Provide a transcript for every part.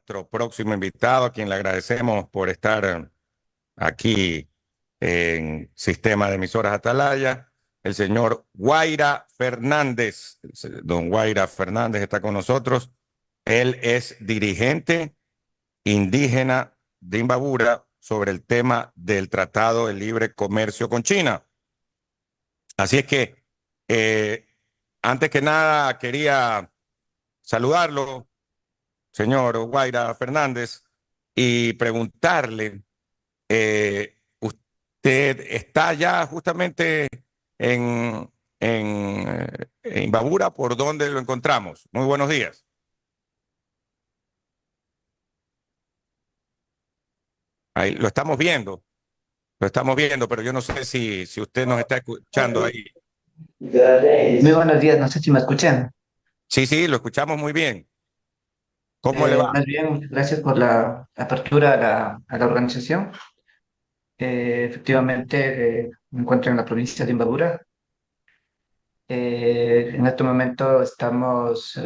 nuestro próximo invitado, a quien le agradecemos por estar aquí en Sistema de Emisoras Atalaya, el señor Guaira Fernández. Don Guaira Fernández está con nosotros. Él es dirigente indígena de Imbabura sobre el tema del Tratado de Libre Comercio con China. Así es que, eh, antes que nada, quería saludarlo, señor Guaira Fernández, y preguntarle, usted está ya justamente en Imbabura, ¿por dónde lo encontramos? Muy buenos días. Ahí lo estamos viendo, pero yo no sé si usted nos está escuchando ahí. Muy buenos días, no sé si me escuchan. Sí, sí, lo escuchamos muy bien. ¿Cómo le va? Más bien, gracias por la apertura a la organización. Efectivamente, me encuentro en la provincia de Imbabura. En este momento estamos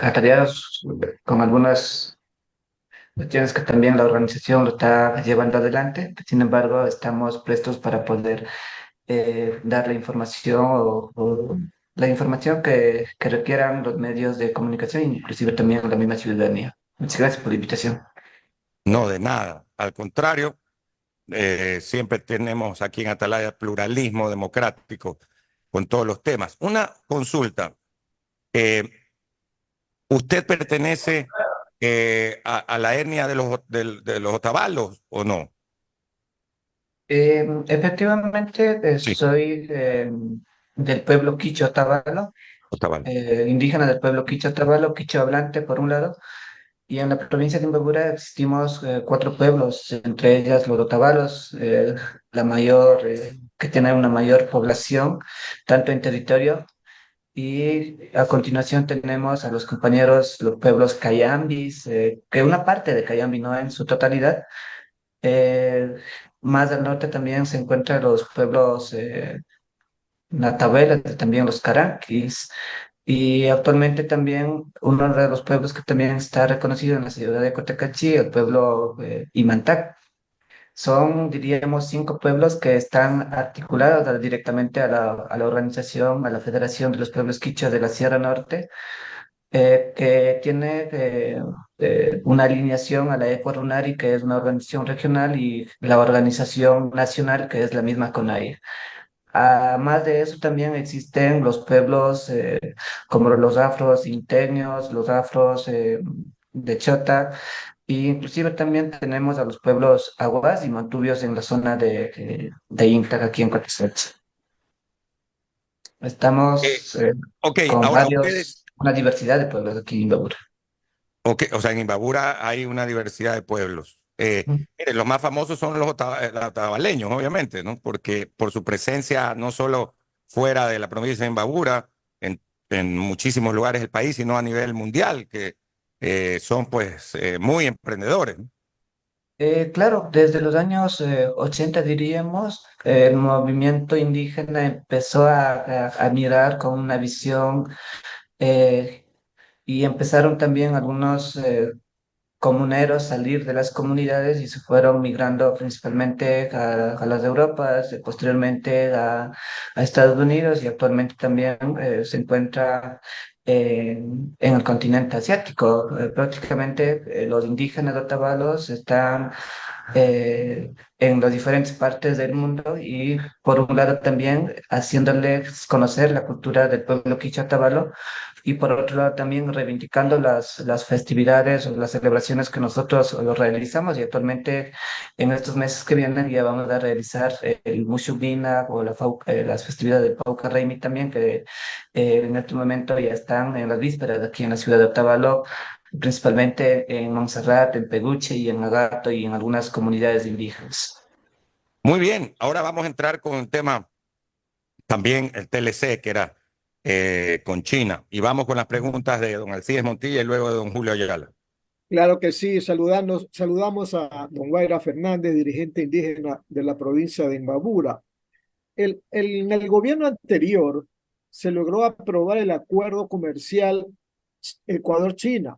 atareados con algunas cuestiones que también la organización lo está llevando adelante. Sin embargo, estamos prestos para poder dar la información o la información que requieran los medios de comunicación, inclusive también la misma ciudadanía. Muchas gracias por la invitación. No, de nada. Al contrario, siempre tenemos aquí en Atalaya pluralismo democrático con todos los temas. Una consulta. eh, ¿Usted pertenece a la etnia de los Otavalos o no? Efectivamente, Sí, soy del pueblo Quicho Otavalo, Otavalos. indígena del pueblo Quicho Otavalo, Quicho hablante por un lado, y en la provincia de Imbabura existimos cuatro pueblos, entre ellas los Otavalos, la mayor, que tiene una mayor población, tanto en territorio. Y a continuación tenemos a los compañeros, los pueblos Cayambis, que una parte de Cayambi, no en su totalidad. Eh, Más al norte también se encuentran los pueblos Natabeles, también los Caranquis. Y actualmente también uno de los pueblos que también está reconocido en la ciudad de Cotacachi, el pueblo Imantac. Son, diríamos, cinco pueblos que están articulados directamente a la organización, a la Federación de los Pueblos Quichua de la Sierra Norte, que tiene una alineación a la Ecuarunari, que es una organización regional, y la organización nacional, que es la misma CONAIE. Además de eso, también existen los pueblos como los afros inteños, los afros de Chota, e inclusive también tenemos a los pueblos aguas y mantubios en la zona de Intac, aquí en Coatzacoalcos. Eh, Estamos ok, con ahora ustedes, una diversidad de pueblos aquí en Imbabura. okay, o sea, en Imbabura hay una diversidad de pueblos. Miren, los más famosos son los otavaleños, obviamente, ¿no? Porque por su presencia no solo fuera de la provincia de Imbabura, en muchísimos lugares del país, sino a nivel mundial, que son pues muy emprendedores, ¿no? Claro, desde los años 80 diríamos, el movimiento indígena empezó a mirar con una visión eh, y empezaron también algunos comuneros a salir de las comunidades y se fueron migrando principalmente a las Europas, posteriormente a Estados Unidos y actualmente también se encuentra en el continente asiático. Prácticamente los indígenas de Otavalos están en las diferentes partes del mundo y por un lado también haciéndoles conocer la cultura del pueblo quichua y por otro lado también reivindicando las festividades o las celebraciones que nosotros realizamos y actualmente en estos meses que vienen ya vamos a realizar el Mushugina o las festividades del Pauca Reimi también que en este momento ya están en las vísperas aquí en la ciudad de Otavalo, principalmente en Montserrat, en Peguche y en Agato y en algunas comunidades indígenas. Muy bien, ahora vamos a entrar con el tema también, el TLC, que era con China. Y vamos con las preguntas de don Alcides Montilla y luego de don Julio Ayala. Claro que sí, saludamos a don Guaira Fernández, dirigente indígena de la provincia de Imbabura. En el gobierno anterior se logró aprobar el acuerdo comercial Ecuador-China.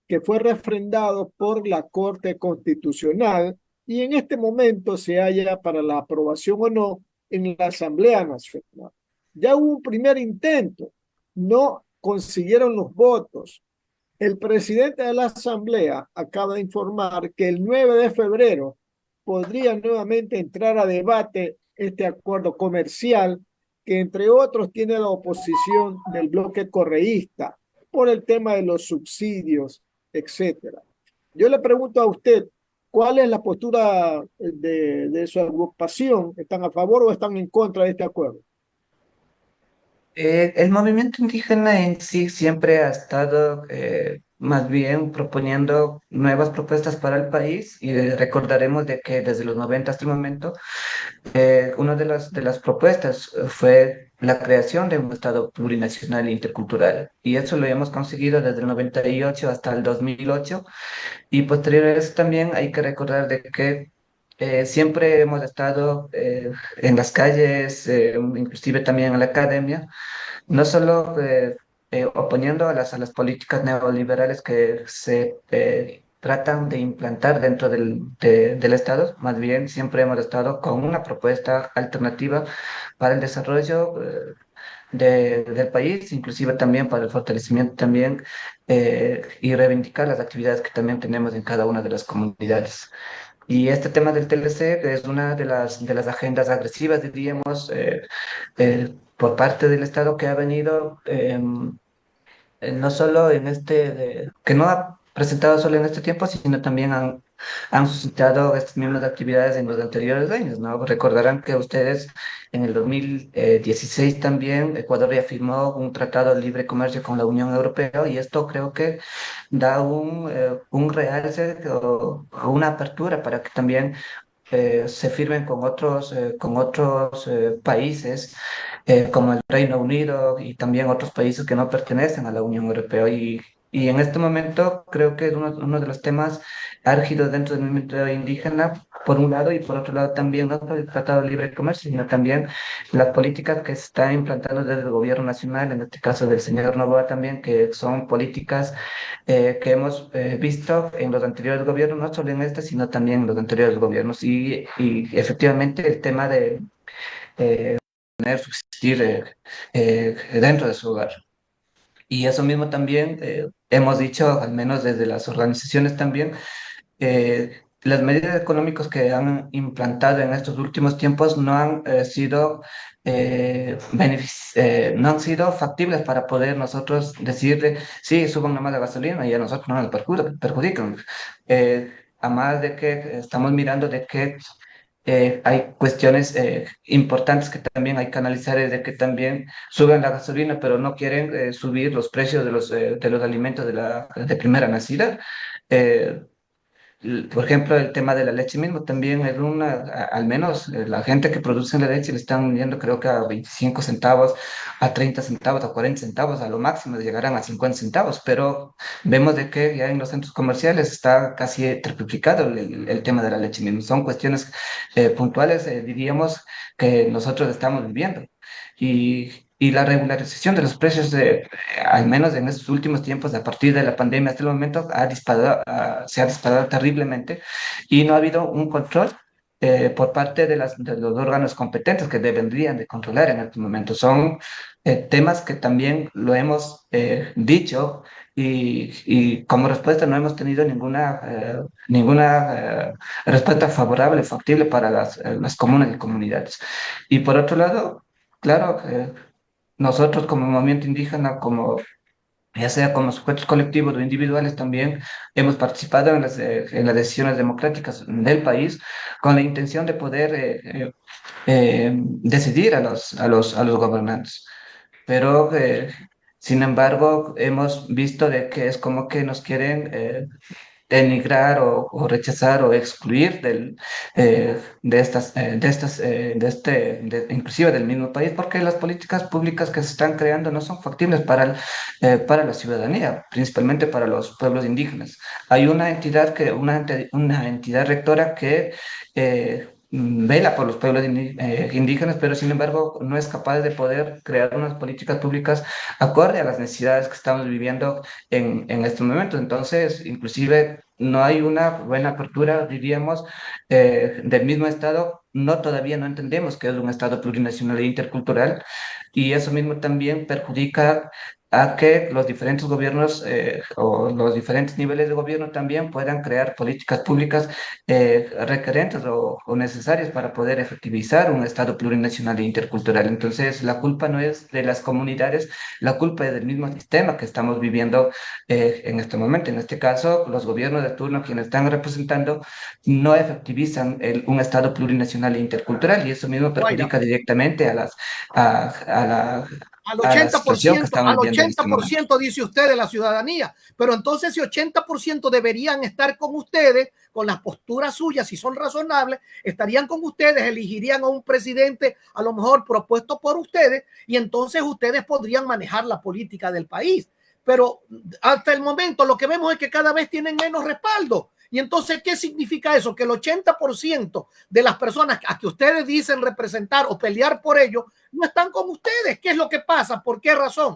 que fue refrendado por la Corte Constitucional y en este momento se halla para la aprobación o no en la Asamblea Nacional. Ya hubo un primer intento, no consiguieron los votos. El presidente de la Asamblea acaba de informar que el 9 de febrero podría nuevamente entrar a debate este acuerdo comercial que entre otros tiene la oposición del bloque correísta por el tema de los subsidios, etcétera. Yo le pregunto a usted, ¿cuál es la postura de su agrupación? ¿Están a favor o están en contra de este acuerdo? El movimiento indígena en sí siempre ha estado más bien proponiendo nuevas propuestas para el país y recordaremos de que desde los 90 hasta el momento una de las propuestas fue la creación de un Estado plurinacional e intercultural y eso lo hemos conseguido desde el 98 hasta el 2008 y posterior a eso también hay que recordar de que siempre hemos estado en las calles, inclusive también en la academia no solo oponiendo a a las políticas neoliberales que se tratan de implantar dentro del Estado, más bien siempre hemos estado con una propuesta alternativa para el desarrollo del país, inclusive también para el fortalecimiento también y reivindicar las actividades que también tenemos en cada una de las comunidades. Y este tema del TLC es una de las agendas agresivas, diríamos, por parte del Estado que ha venido no solo en que no ha presentado solo en este tiempo, sino también han suscitado estas mismas actividades en los anteriores años, ¿no? Recordarán que ustedes en el 2016 también Ecuador ya firmó un tratado de libre comercio con la Unión Europea y esto creo que da un realce o una apertura para que también se firmen con otros países como el Reino Unido y también otros países que no pertenecen a la Unión Europea. Y en este momento creo que es uno de los temas álgidos dentro del movimiento indígena, por un lado, y por otro lado también no solo el Tratado de Libre Comercio, sino también las políticas que se están implantando desde el gobierno nacional, en este caso del señor Noboa también, que son políticas que hemos visto en los anteriores gobiernos, no solo en este, sino también en los anteriores gobiernos. Y efectivamente el tema de subsistir dentro de su hogar. Y eso mismo también hemos dicho, al menos desde las organizaciones también, las medidas económicas que han implantado en estos últimos tiempos no han sido no han sido factibles para poder nosotros decirle, sí, suban nomás la gasolina y a nosotros no nos perjudican. Además de que estamos mirando de que hay cuestiones importantes que también hay que analizar, es de que también suben la gasolina, pero no quieren subir los precios de los alimentos de primera necesidad. Eh, por ejemplo, el tema de la leche mismo también es al menos la gente que produce la leche le están vendiendo creo que a 25 centavos, a 30 centavos, a 40 centavos, a lo máximo llegarán a 50 centavos, pero vemos de que ya en los centros comerciales está casi triplicado el tema de la leche mismo. Son cuestiones puntuales, diríamos, que nosotros estamos viviendo. Y la regularización de los precios, al menos en estos últimos tiempos, a partir de la pandemia hasta el momento, se ha disparado terriblemente y no ha habido un control por parte de los órganos competentes que deberían de controlar en este momento. Son temas que también lo hemos dicho y como respuesta no hemos tenido ninguna respuesta favorable, factible para las comunas y comunidades. Y por otro lado, claro, nosotros como movimiento indígena, como ya sea como sujetos colectivos o individuales, también hemos participado en las decisiones democráticas del país con la intención de poder decidir a los gobernantes. Pero, sin embargo, hemos visto de que es como que nos quieren denigrar o rechazar o excluir inclusive del mismo país, porque las políticas públicas que se están creando no son factibles para la ciudadanía, principalmente para los pueblos indígenas. Hay una entidad una entidad rectora que vela por los pueblos indígenas, pero sin embargo no es capaz de poder crear unas políticas públicas acorde a las necesidades que estamos viviendo en estos momentos. Entonces, inclusive no hay una buena apertura, diríamos, del mismo Estado. No, todavía no entendemos que es un Estado plurinacional e intercultural, y eso mismo también perjudica a que los diferentes gobiernos o los diferentes niveles de gobierno también puedan crear políticas públicas requerentes o necesarias para poder efectivizar un Estado plurinacional e intercultural. Entonces, la culpa no es de las comunidades, la culpa es del mismo sistema que estamos viviendo en este momento. En este caso, los gobiernos de turno, quienes están representando, no efectivizan un Estado plurinacional e intercultural, y eso mismo Guaira, perjudica directamente a la al a la situación que 80%, estamos al viviendo en este momento. 80% dice usted de la ciudadanía, pero entonces ese 80% deberían estar con ustedes, con las posturas suyas, si son razonables, estarían con ustedes, elegirían a un presidente a lo mejor propuesto por ustedes, y entonces ustedes podrían manejar la política del país. Pero hasta el momento lo que vemos es que cada vez tienen menos respaldo. Y entonces, ¿qué significa eso? Que el 80% de las personas a que ustedes dicen representar o pelear por ellos no están con ustedes. ¿Qué es lo que pasa? ¿Por qué razón?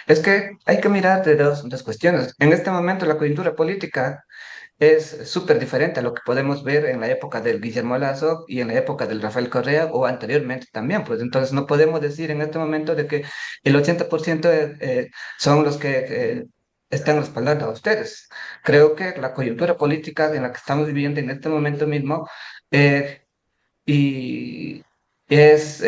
Es que hay que mirar de dos cuestiones. En este momento la coyuntura política es súper diferente a lo que podemos ver en la época del Guillermo Lazo y en la época del Rafael Correa o anteriormente también. Pues entonces no podemos decir en este momento de que el 80% son los que están respaldando a ustedes. Creo que la coyuntura política en la que estamos viviendo en este momento mismo eh, y es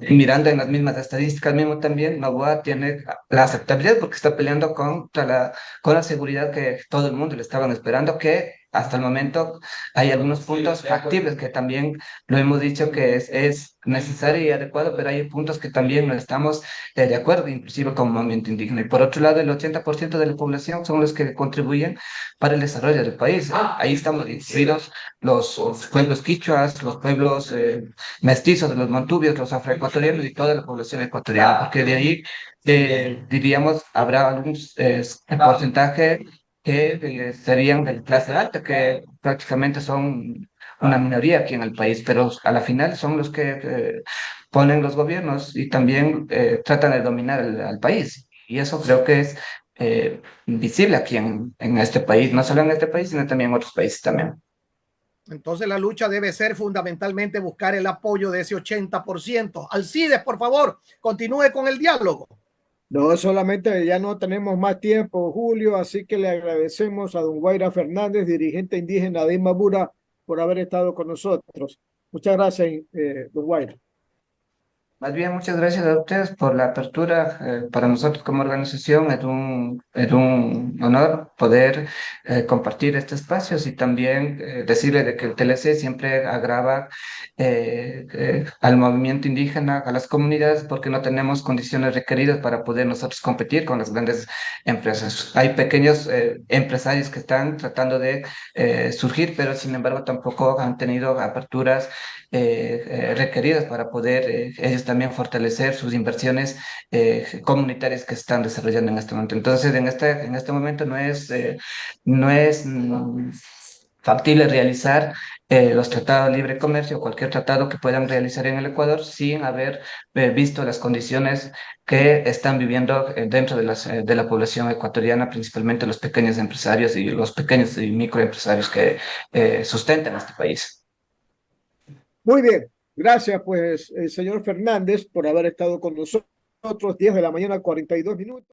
mirando en las mismas estadísticas mismo también, Novoa tiene la aceptabilidad porque está peleando con la seguridad que todo el mundo le estaban esperando, que hasta el momento hay algunos puntos factibles que también lo hemos dicho que es necesario y adecuado, pero hay puntos que también no estamos de acuerdo, inclusive como movimiento indígena. Y por otro lado, el 80% de la población son los que contribuyen para el desarrollo del país. Ahí estamos incluidos los pueblos quichuas, los pueblos mestizos de los montubios, los afroecuatorianos y toda la población ecuatoriana, porque de ahí, diríamos, habrá algún porcentaje que serían de clase alta, que prácticamente son una minoría aquí en el país, pero a la final son los que ponen los gobiernos y también tratan de dominar al país. Y eso creo que es visible aquí en este país, no solo en este país, sino también en otros países también. Entonces la lucha debe ser fundamentalmente buscar el apoyo de ese 80%. Alcides, por favor, continúe con el diálogo. No, solamente ya no tenemos más tiempo, Julio, así que le agradecemos a don Guaira Fernández, dirigente indígena de Imbabura, por haber estado con nosotros. Muchas gracias, don Guaira. Más bien, muchas gracias a ustedes por la apertura. Para nosotros como organización es un honor poder compartir este espacio y también decirle de que el TLC siempre agrava al movimiento indígena, a las comunidades, porque no tenemos condiciones requeridas para poder nosotros competir con las grandes empresas. Hay pequeños empresarios que están tratando de surgir, pero sin embargo tampoco han tenido aperturas requeridas para poder ellos también fortalecer sus inversiones comunitarias que están desarrollando en este momento. Entonces, en este momento no es factible realizar los tratados de libre comercio o cualquier tratado que puedan realizar en el Ecuador sin haber visto las condiciones que están viviendo dentro de la población ecuatoriana, principalmente los pequeños empresarios y los pequeños y microempresarios que sustentan este país. Muy bien, gracias pues, señor Fernández, por haber estado con nosotros, 10 de la mañana, 42 minutos.